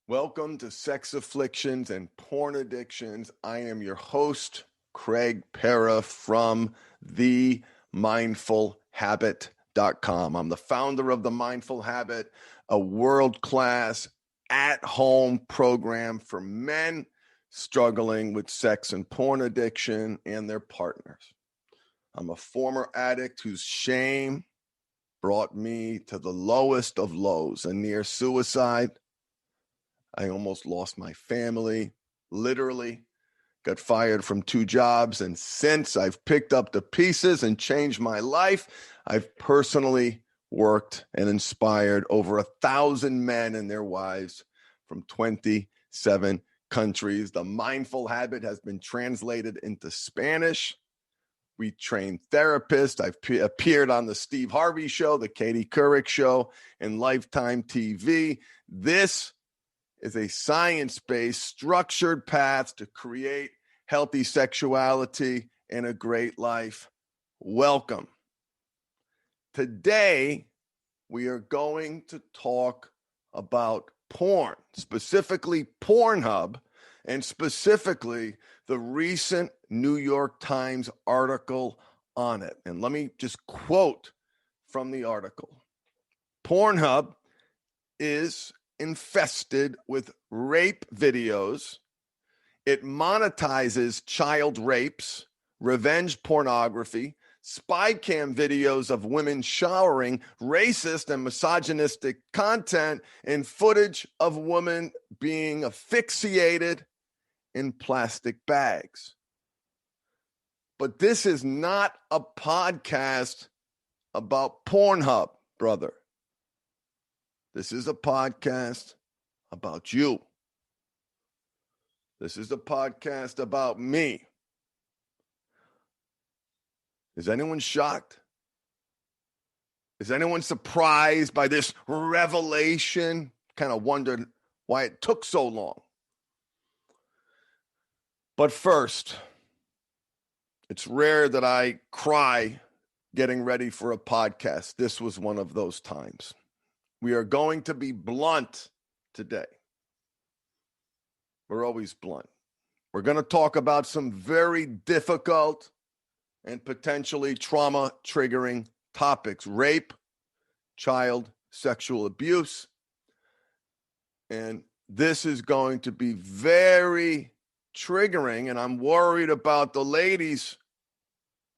Welcome to Sex Afflictions and Porn Addictions. I am your host, Craig Pera from TheMindfulHabit.com. I'm the founder of The Mindful Habit, a world-class at-home program for men struggling with sex and porn addiction and their partners. I'm a former addict whose shame brought me to the lowest of lows, a near suicide. I almost lost my family, literally got fired from 2 jobs. And since I've picked up the pieces and changed my life, I've personally worked and inspired over 1,000 men and their wives from 27 countries. The Mindful Habit has been translated into Spanish. We train therapists. I've appeared on the Steve Harvey Show, the Katie Couric Show, and Lifetime TV. This is a science-based, structured path to create healthy sexuality and a great life. Welcome. Today, we are going to talk about porn, specifically Pornhub, and specifically the recent New York Times article on it. And let me just quote from the article. Pornhub is infested with rape videos. It monetizes child rapes, revenge pornography, spy cam videos of women showering, racist and misogynistic content, and footage of women being asphyxiated in plastic bags. But this is not a podcast about Pornhub, brother. This is a podcast about you. This is a podcast about me. Is anyone shocked? Is anyone surprised by this revelation? Kind of wondered why it took so long. But first, it's rare that I cry getting ready for a podcast. This was one of those times. We are going to be blunt today. We're always blunt. We're going to talk about some very difficult and potentially trauma-triggering topics: rape, child sexual abuse. And this is going to be very triggering, and I'm worried about the ladies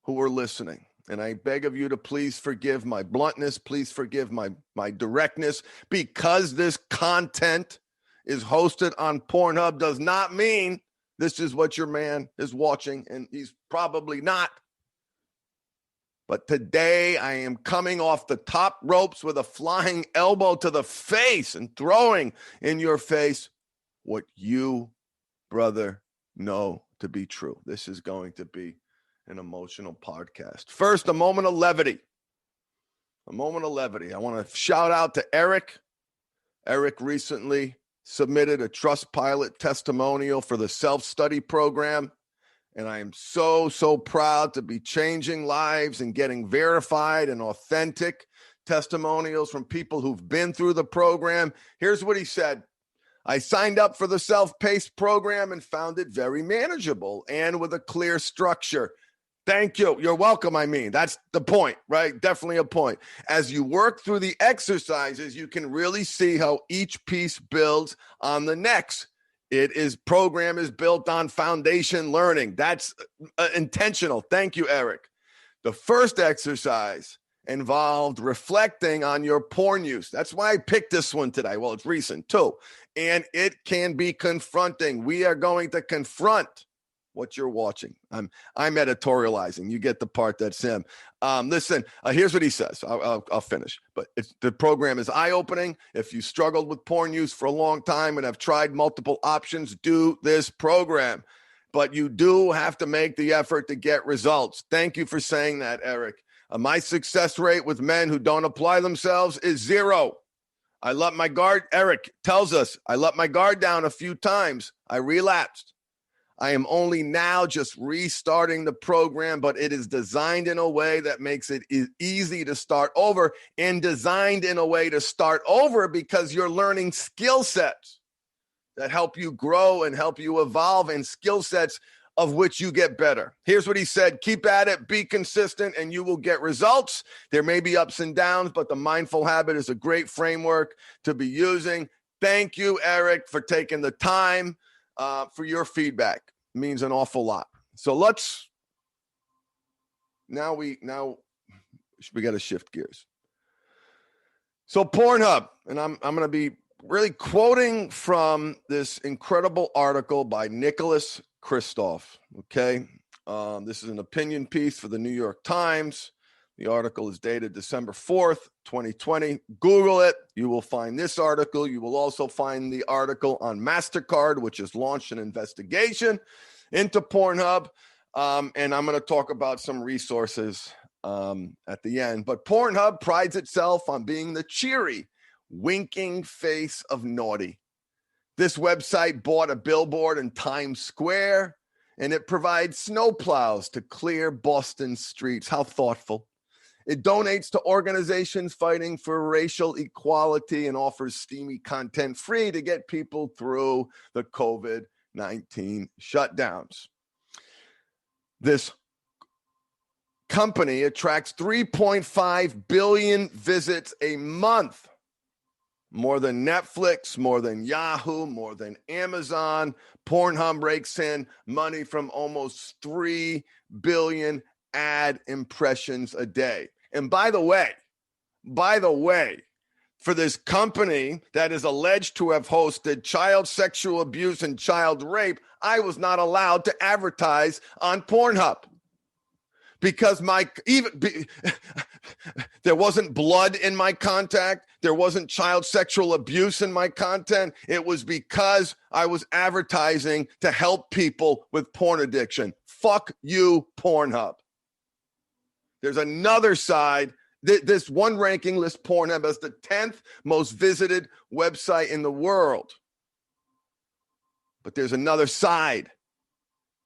who are listening. And I beg of you to please forgive my bluntness. Please forgive my directness. Because this content is hosted on Pornhub does not mean this is what your man is watching, and he's probably not. But today I am coming off the top ropes with a flying elbow to the face and throwing in your face what you, brother, know to be true. This is going to be an emotional podcast. First, a moment of levity. A moment of levity. I want to shout out to Eric. Eric recently submitted a Trustpilot testimonial for the self-study program. And I am so, so proud to be changing lives and getting verified and authentic testimonials from people who've been through the program. Here's what he said. I signed up for the self-paced program and found it very manageable and with a clear structure. Thank you. You're welcome. I mean, that's the point, right? Definitely a point. As you work through the exercises, you can really see how each piece builds on the next. Program is built on foundation learning. That's intentional. Thank you, Eric. The first exercise involved reflecting on your porn use. That's why I picked this one today. Well, it's recent too. And it can be confronting. We are going to confront what you're watching. I'm editorializing. You get the part that's him. Listen, here's what he says. I'll finish. But the program is eye-opening. If you struggled with porn use for a long time and have tried multiple options, do this program. But you do have to make the effort to get results. Thank you for saying that, Eric. My success rate with men who don't apply themselves is 0. I let my guard, Eric tells us, I let my guard down a few times. I relapsed. I am only now just restarting the program, but it is designed in a way that makes it easy to start over, and designed in a way to start over because you're learning skill sets that help you grow and help you evolve, and skill sets of which you get better. Here's what he said: keep at it, be consistent, and you will get results. There may be ups and downs, but the mindful habit is a great framework to be using. Thank you, Eric, for taking the time for your feedback. It means an awful lot. So now we got to shift gears. So Pornhub, and I'm going to be really quoting from this incredible article by Nicholas Kristof. Okay. This is an opinion piece for the New York Times. The article is dated December 4th, 2020. Google it. You will find this article. You will also find the article on MasterCard, which has launched an investigation into Pornhub. And I'm going to talk about some resources at the end. But Pornhub prides itself on being the cheery, winking face of naughty. This website bought a billboard in Times Square, and it provides snowplows to clear Boston streets. How thoughtful. It donates to organizations fighting for racial equality and offers steamy content free to get people through the COVID-19 shutdowns. This company attracts 3.5 billion visits a month. More than Netflix, more than Yahoo, more than Amazon. Pornhub rakes in money from almost 3 billion ad impressions a day. And by the way, for this company that is alleged to have hosted child sexual abuse and child rape, I was not allowed to advertise on Pornhub because there wasn't blood in my contact. There wasn't child sexual abuse in my content. It was because I was advertising to help people with porn addiction. Fuck you, Pornhub. There's another side. This one ranking lists Pornhub as the 10th most visited website in the world. But there's another side.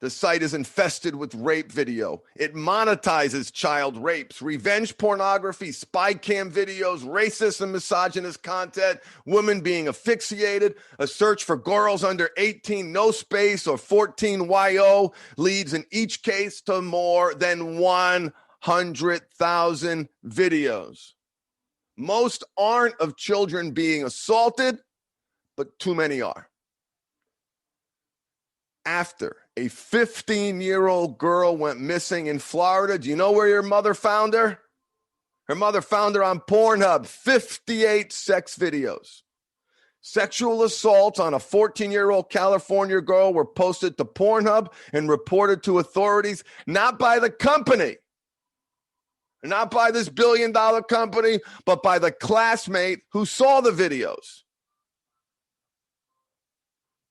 The site is infested with rape video. It monetizes child rapes, revenge pornography, spy cam videos, racist and misogynist content, women being asphyxiated. A search for girls under 18, no space, or 14 YO leads in each case to more than 100,000 videos. Most aren't of children being assaulted, but too many are. After a 15-year-old girl went missing in Florida, do you know where your mother found her? Her mother found her on Pornhub, 58 sex videos. Sexual assaults on a 14-year-old California girl were posted to Pornhub and reported to authorities, not by the company, not by this billion-dollar company, but by the classmate who saw the videos.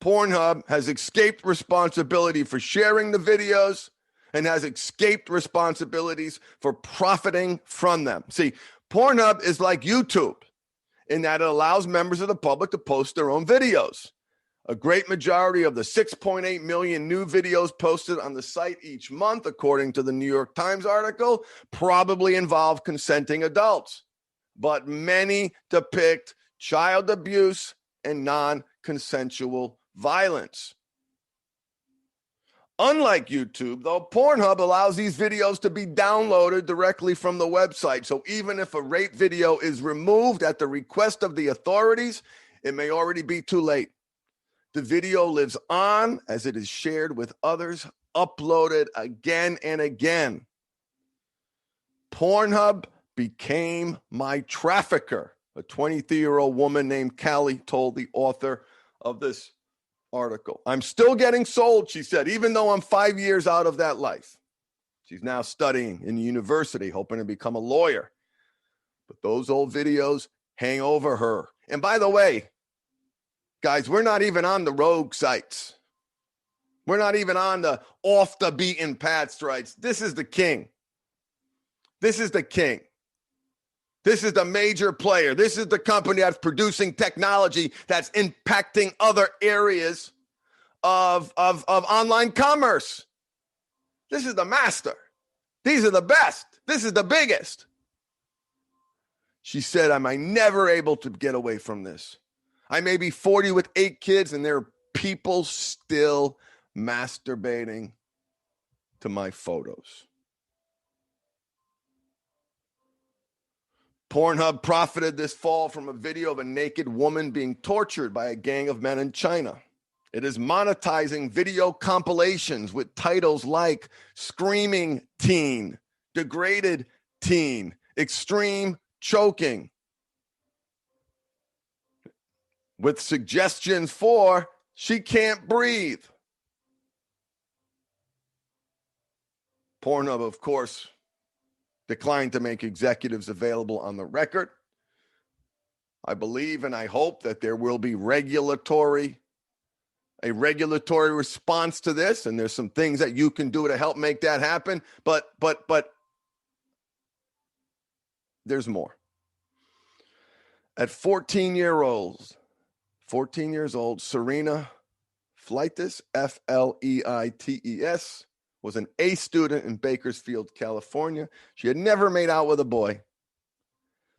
Pornhub has escaped responsibility for sharing the videos and has escaped responsibilities for profiting from them. See, Pornhub is like YouTube in that it allows members of the public to post their own videos. A great majority of the 6.8 million new videos posted on the site each month, according to the New York Times article, probably involve consenting adults. But many depict child abuse and non-consensual violence. Unlike YouTube, though, Pornhub allows these videos to be downloaded directly from the website. So even if a rape video is removed at the request of the authorities, it may already be too late. The video lives on as it is shared with others, uploaded again and again. Pornhub became my trafficker, a 23-year-old woman named Callie told the author of this article. I'm still getting sold, she said, even though I'm 5 years out of that life. She's now studying in university, hoping to become a lawyer. But those old videos hang over her. And by the way, guys, we're not even on the rogue sites. We're not even on the off the beaten path sites. This is the king. This is the king. This is the major player. This is the company that's producing technology that's impacting other areas of online commerce. This is the master. These are the best. This is the biggest. She said, am I never able to get away from this? I may be 40 with 8 kids and they're people still masturbating to my photos. Pornhub profited this fall from a video of a naked woman being tortured by a gang of men in China. It is monetizing video compilations with titles like Screaming Teen, Degraded Teen, Extreme Choking, with suggestions for She Can't Breathe. Pornhub, of course, declined to make executives available on the record. I believe and I hope that there will be a regulatory response to this, and there's some things that you can do to help make that happen. But there's more. At 14 years old, Serena Fleites, Fleites, was an A student in Bakersfield, California. She had never made out with a boy.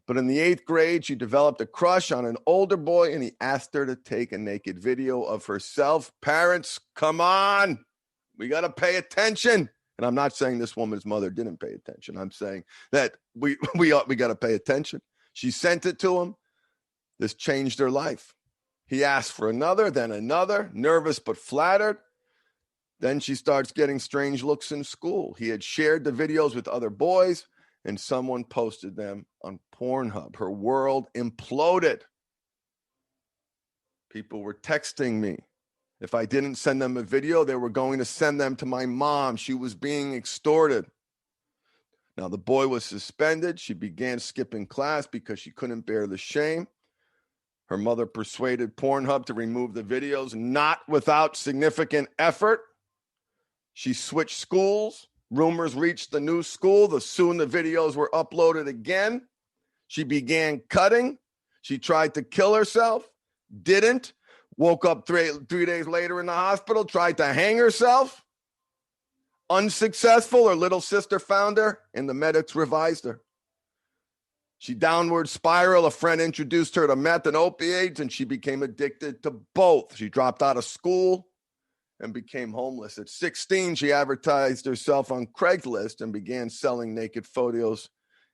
But in the 8th grade, she developed a crush on an older boy, and he asked her to take a naked video of herself. Parents, come on. We got to pay attention. And I'm not saying this woman's mother didn't pay attention. I'm saying that we got to pay attention. She sent it to him. This changed her life. He asked for another, then another, nervous but flattered. Then she starts getting strange looks in school. He had shared the videos with other boys, and someone posted them on Pornhub. Her world imploded. People were texting me. If I didn't send them a video, they were going to send them to my mom. She was being extorted. Now, the boy was suspended. She began skipping class because she couldn't bear the shame. Her mother persuaded Pornhub to remove the videos, not without significant effort. She switched schools. Rumors reached the new school. Soon the videos were uploaded again. She began cutting. She tried to kill herself. Didn't. Woke up three days later in the hospital. Tried to hang herself. Unsuccessful. Her little sister found her, and the medics revised her. She downward spiral. A friend introduced her to meth and opiates, and she became addicted to both. She dropped out of school and became homeless. At 16, she advertised herself on Craigslist and began selling naked photos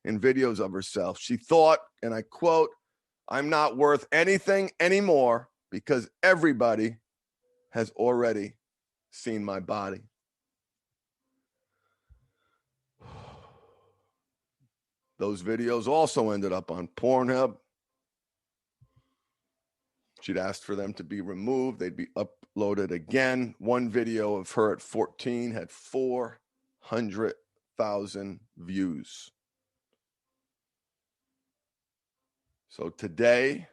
and videos of herself. She thought, and I quote, "I'm not worth anything anymore because everybody has already seen my body." Those videos also ended up on Pornhub. She'd asked for them to be removed. They'd be uploaded again. One video of her at 14 had 400,000 views. So today,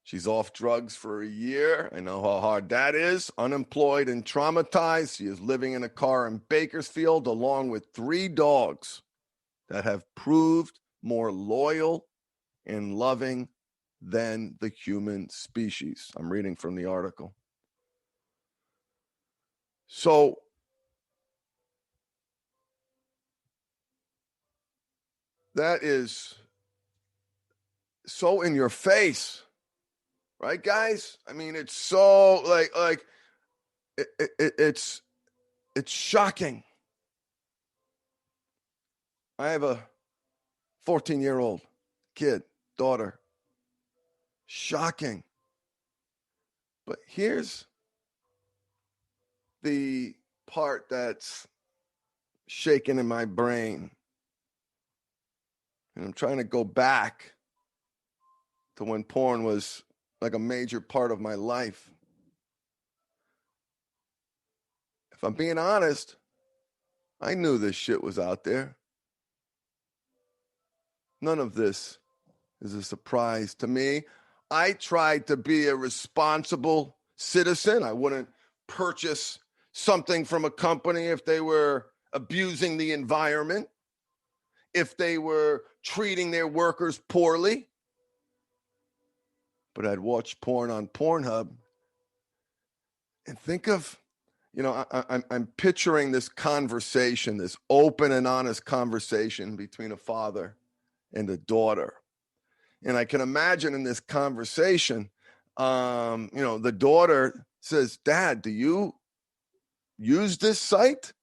she's off drugs for a year. I know how hard that is. Unemployed and traumatized. She is living in a car in Bakersfield along with 3 dogs that have proved more loyal and loving than the human species. I'm reading from the article. So that is so in your face, right, guys? I mean, it's so it's shocking. I have a 14-year-old kid, daughter. Shocking. But here's the part that's shaking in my brain. And I'm trying to go back to when porn was like a major part of my life. If I'm being honest, I knew this shit was out there. None of this is a surprise to me. I tried to be a responsible citizen. I wouldn't purchase something from a company if they were abusing the environment, if they were treating their workers poorly. But I'd watch porn on Pornhub and think of, I'm picturing this conversation, this open and honest conversation between a father and a daughter. And I can imagine in this conversation, The daughter says, Dad, do you use this site?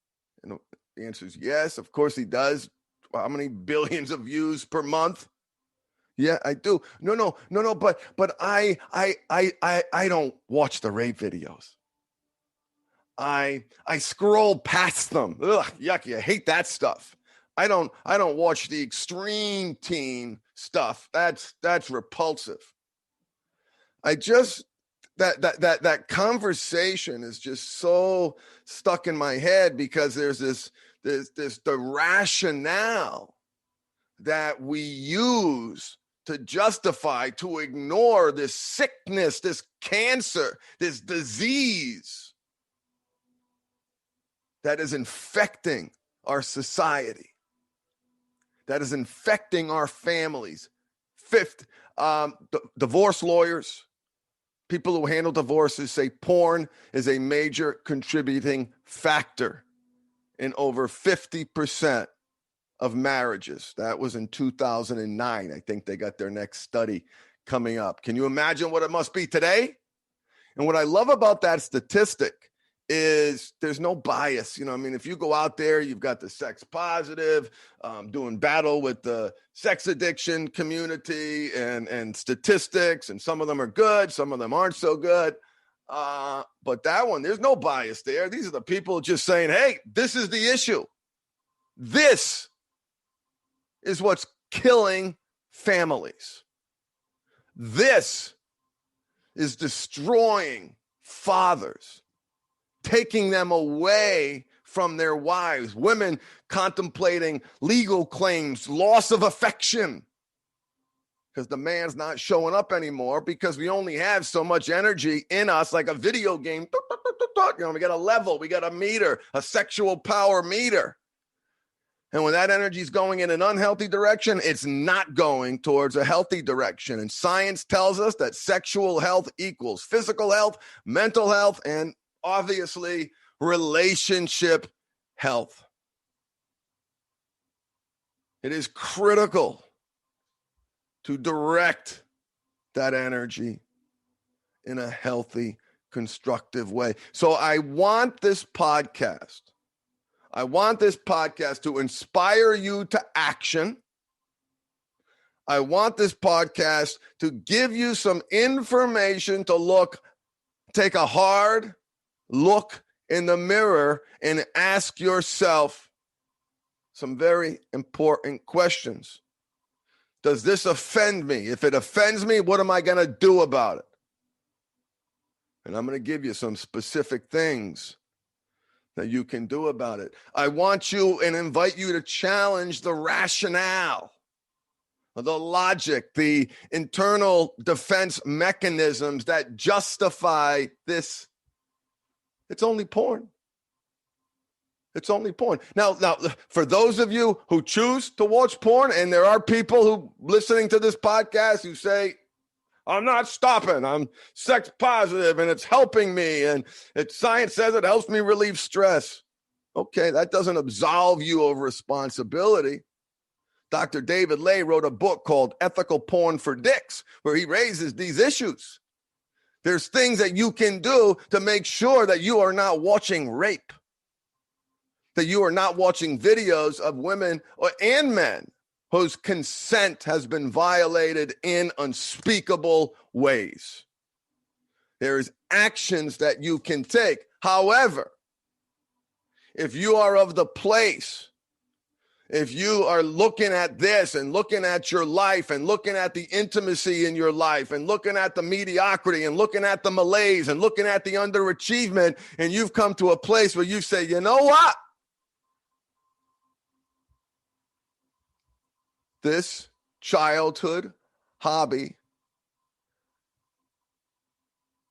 And the answer is yes, of course he does. How many billions of views per month? Yeah, I do. No, but I don't watch the rape videos. I scroll past them. Ugh, yucky. I hate that stuff. I don't watch the extreme teen stuff. That's repulsive. I just that conversation is just so stuck in my head because there's the rationale that we use to justify, to ignore this sickness, this cancer, this disease that is infecting our society, that is infecting our families. Fifth, divorce lawyers, people who handle divorces say porn is a major contributing factor in over 50% of marriages. That was in 2009. I think they got their next study coming up. Can you imagine what it must be today? And what I love about that statistic is there's no bias. If you go out there, you've got the sex positive, doing battle with the sex addiction community and statistics, and some of them are good, some of them aren't so good. But that one, there's no bias there. These are the people just saying, hey, this is the issue. This is what's killing families. This is destroying fathers, taking them away from their wives, women contemplating legal claims, loss of affection, because the man's not showing up anymore because we only have so much energy in us, like a video game. We got a level, we got a meter, a sexual power meter. And when that energy is going in an unhealthy direction, it's not going towards a healthy direction. And science tells us that sexual health equals physical health, mental health, and obviously relationship health. It is critical to direct that energy in a healthy, constructive way. So I want this podcast to inspire you to action. I want this podcast to give you some information to take a hard look in the mirror and ask yourself some very important questions. Does this offend me? If it offends me, what am I going to do about it? And I'm going to give you some specific things that you can do about it. I want you and invite you to challenge the rationale, the logic, the internal defense mechanisms that justify this. It's only porn. It's only porn. Now, for those of you who choose to watch porn, and there are people who listening to this podcast who say, I'm not stopping. I'm sex positive and it's helping me. And science says it helps me relieve stress. Okay, that doesn't absolve you of responsibility. Dr. David Lay wrote a book called Ethical Porn for Dicks, where he raises these issues. There's things that you can do to make sure that you are not watching rape, that you are not watching videos of women and men whose consent has been violated in unspeakable ways. There's actions that you can take. However, if you are of the place, if you are looking at this and looking at your life and looking at the intimacy in your life and looking at the mediocrity and looking at the malaise and looking at the underachievement, and you've come to a place where you say, you know what? This childhood hobby,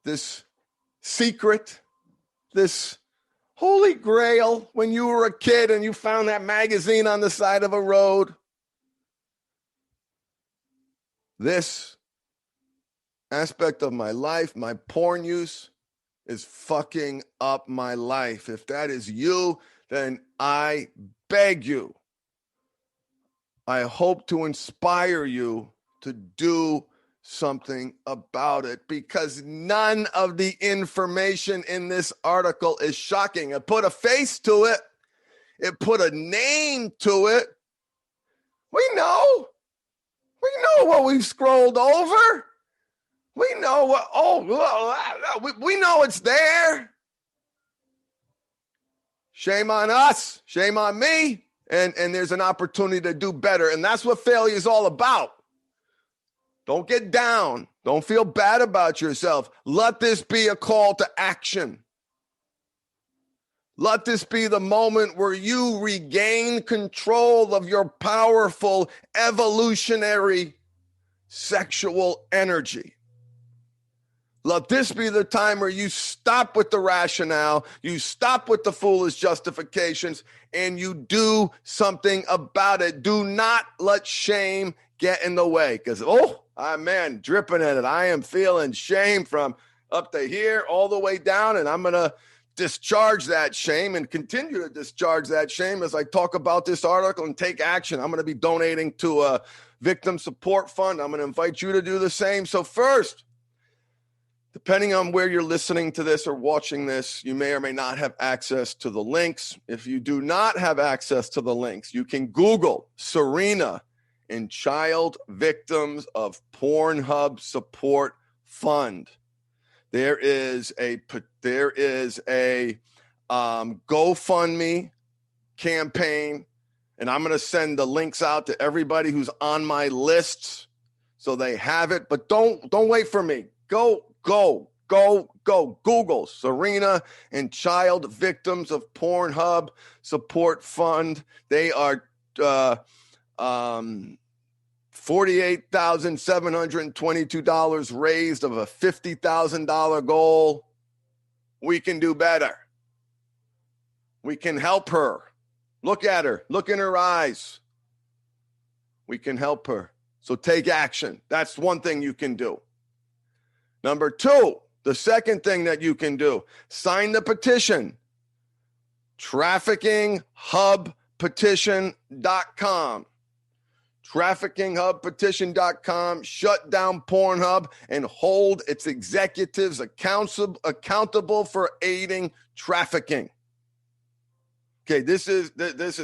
this secret, this holy grail when you were a kid and you found that magazine on the side of a road, this aspect of my life, my porn use, is fucking up my life. If that is you, then I beg you, I hope to inspire you to do something about it, because none of the information in this article is shocking. It put a face to it. It put a name to it. We know. We know what we've scrolled over. We know what, we know it's there. Shame on us. Shame on me. And there's an opportunity to do better. And that's what failure is all about. Don't get down. Don't feel bad about yourself. Let this be a call to action. Let this be the moment where you regain control of your powerful evolutionary sexual energy. Let this be the time where you stop with the rationale, you stop with the foolish justifications, and you do something about it. Do not let shame get in the way, because, man, dripping in it. I am feeling shame from up to here all the way down, and I'm going to discharge that shame and continue to discharge that shame as I talk about this article and take action. I'm going to be donating to a victim support fund. I'm going to invite you to do the same. So first, depending on where you're listening to this or watching this, you may or may not have access to the links. If you do not have access to the links, you can Google Serena and Child Victims of Pornhub Support Fund. There is a GoFundMe campaign, and I'm going to send the links out to everybody who's on my lists so they have it. But don't wait for me. Go. Google Serena and Child Victims of Pornhub Support Fund. They are $48,722 raised of a $50,000 goal. We can do better. We can help her. Look at her. Look in her eyes. We can help her. So take action. That's one thing you can do. Number two, the second thing that you can do, sign the petition. TraffickingHubPetition.com. TraffickingHubPetition.com. Shut down Pornhub and hold its executives accountable for aiding trafficking. Okay, this is,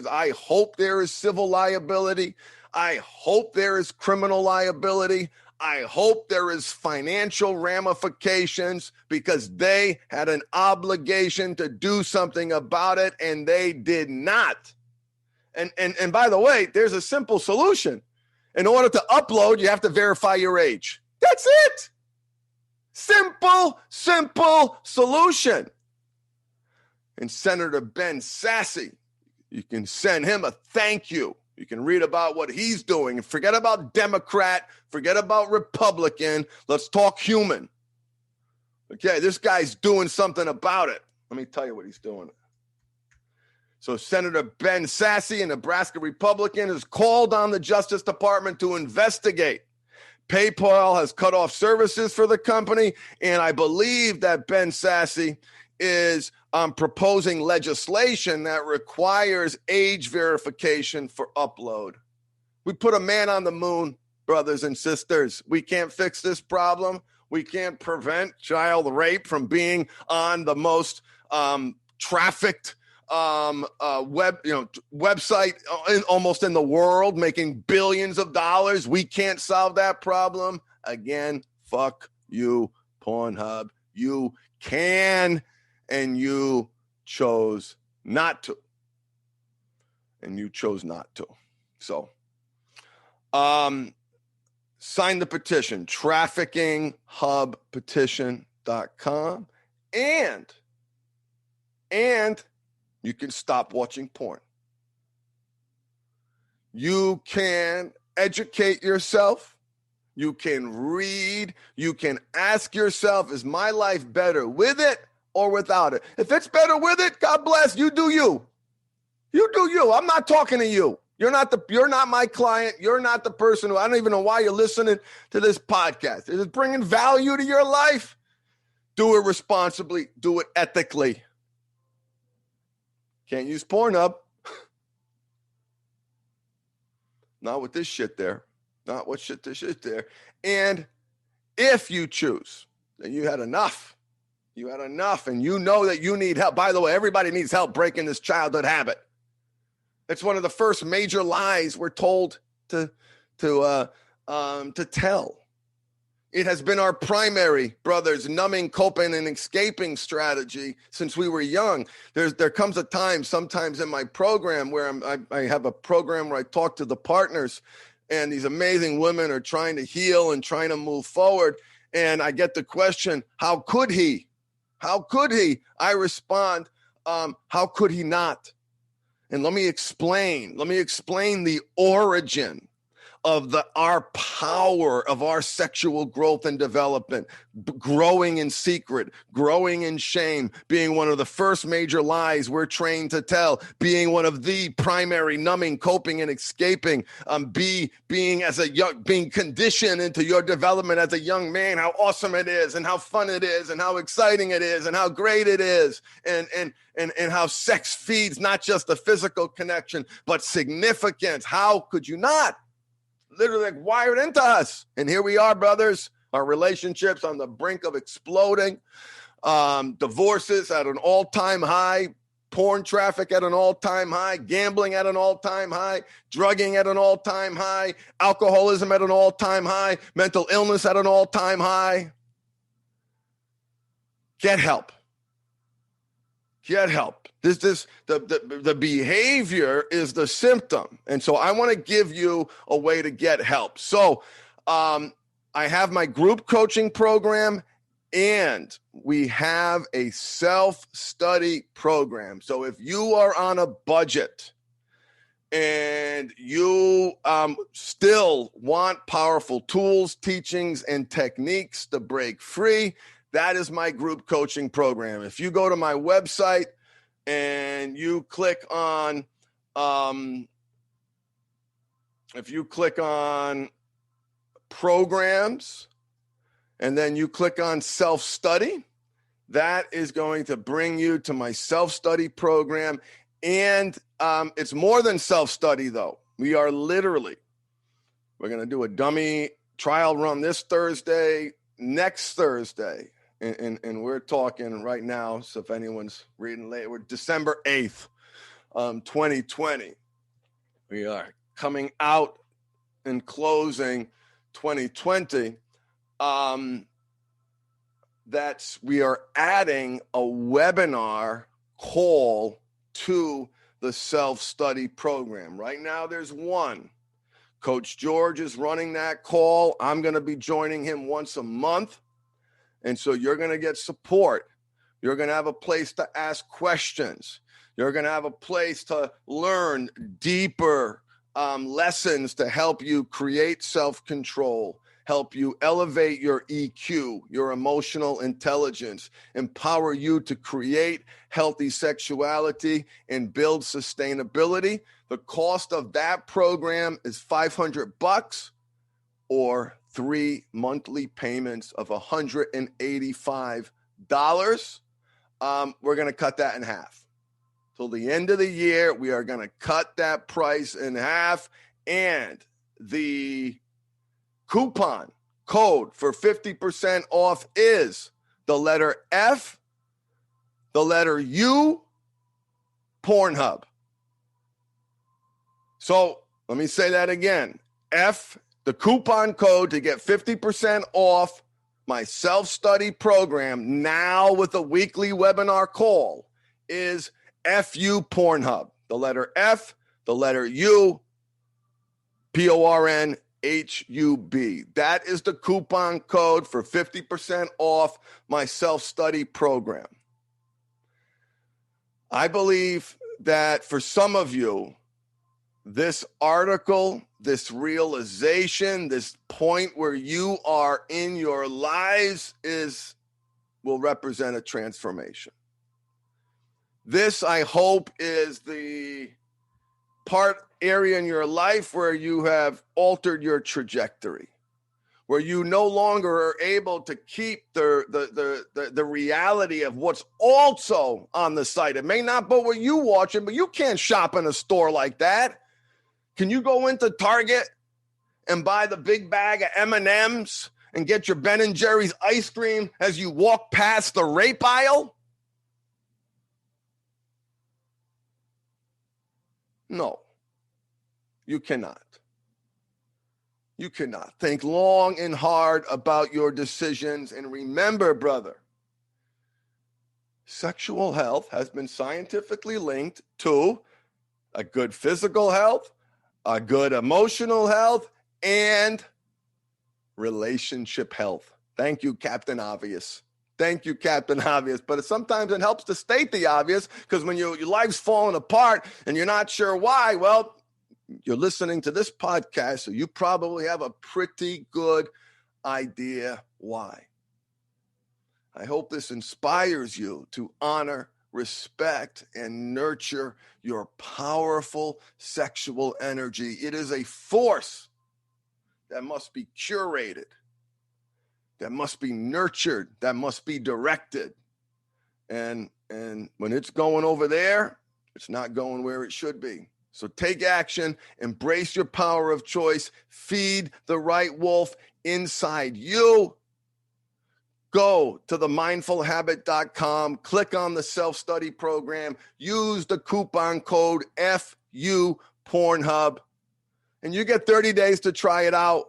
I hope there is civil liability. I hope there is criminal liability. I hope there is financial ramifications, because they had an obligation to do something about it and they did not. And by the way, there's a simple solution. In order to upload, you have to verify your age. That's it. Simple solution. And Senator Ben Sasse, you can send him a thank you. You can read about what he's doing. And forget about Democrat, forget about Republican. Let's talk human. Okay, this guy's doing something about it. Let me tell you what he's doing. So Senator Ben Sasse, a Nebraska Republican, has called on the Justice Department to investigate. PayPal has cut off services for the company, and I believe that Ben Sasse is proposing legislation that requires age verification for upload. We put a man on the moon, brothers and sisters. We can't fix this problem. We can't prevent child rape from being on the most trafficked website almost in the world, making billions of dollars. We can't solve that problem. Again, fuck you, Pornhub. You can, and you chose not to. So, sign the petition, TraffickingHubPetition.com, and you can stop watching porn. You can educate yourself. You can read. You can ask yourself, is my life better with it or without it? If it's better with it, God bless. You do you. You do you. I'm not talking to you. You're not my client. You're not the person who, I don't even know why you're listening to this podcast. Is it bringing value to your life? Do it responsibly. Do it ethically. Can't use Pornhub. Not with this shit there. Not with this shit there. And If you choose that you had enough, and you know that you need help. By the way, everybody needs help breaking this childhood habit. It's one of the first major lies we're told to tell. It has been our primary, brothers, numbing, coping, and escaping strategy since we were young. There comes a time, sometimes in my program, where I have a program where I talk to the partners, and these amazing women are trying to heal and trying to move forward. And I get the question, how could he? How could he? I respond, how could he not? And let me explain the origin of our power of our sexual growth and development, growing in secret, growing in shame, being one of the first major lies we're trained to tell, being one of the primary numbing, coping, and escaping, being conditioned into your development as a young man, how awesome it is and how fun it is and how exciting it is and how great it is and how sex feeds not just the physical connection, but significance. How could you not? Literally like wired into us. And here we are, brothers, our relationships on the brink of exploding, divorces at an all-time high, porn traffic at an all-time high, gambling at an all-time high, drugging at an all-time high, alcoholism at an all-time high, mental illness at an all-time high. Get help. Get help. The behavior is the symptom. And so I want to give you a way to get help. So I have my group coaching program and we have a self-study program. So if you are on a budget and you still want powerful tools, teachings, and techniques to break free, that is my group coaching program. If you go to my website and you click on, programs, and then you click on self-study, that is going to bring you to my self-study program. And it's more than self-study, though. We're going to do a dummy trial run this Thursday, next Thursday. And we're talking right now, so if anyone's reading late, we're December 8th, 2020. We are coming out and closing 2020. We are adding a webinar call to the self-study program. Right now, there's one. Coach George is running that call. I'm going to be joining him once a month. And so you're going to get support. You're going to have a place to ask questions. You're going to have a place to learn deeper lessons to help you create self-control, help you elevate your EQ, your emotional intelligence, empower you to create healthy sexuality and build sustainability. The cost of that program is $500 or 3 monthly payments of $185. We're going to cut that in half. Till the end of the year, we are going to cut that price in half. And the coupon code for 50% off is the letter F, the letter U, Pornhub. So let me say that again. F, the coupon code to get 50% off my self-study program now with a weekly webinar call is FU Pornhub. The letter F, the letter U, PORNHUB. That is the coupon code for 50% off my self-study program. I believe that for some of you, this article, this realization, this point where you are in your lives will represent a transformation. This, I hope, is the area in your life where you have altered your trajectory, where you no longer are able to keep the reality of what's also on the site. It may not be what you watching, but you can't shop in a store like that. Can you go into Target and buy the big bag of M&Ms and get your Ben and Jerry's ice cream as you walk past the rape aisle? No, you cannot. You cannot. Think long and hard about your decisions. And remember, brother, sexual health has been scientifically linked to a good physical health, a good emotional health, and relationship health. Thank you, Captain Obvious. Thank you, Captain Obvious. But sometimes it helps to state the obvious, because when your life's falling apart and you're not sure why, well, you're listening to this podcast, so you probably have a pretty good idea why. I hope this inspires you to honor, respect, and nurture your powerful sexual energy. It is a force that must be curated, that must be nurtured, that must be directed. And when it's going over there, it's not going where it should be. So take action, embrace your power of choice, feed the right wolf inside you. Go to themindfulhabit.com, click on the self-study program, use the coupon code FU Pornhub, and you get 30 days to try it out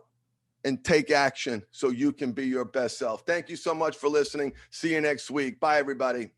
and take action so you can be your best self. Thank you so much for listening. See you next week. Bye, everybody.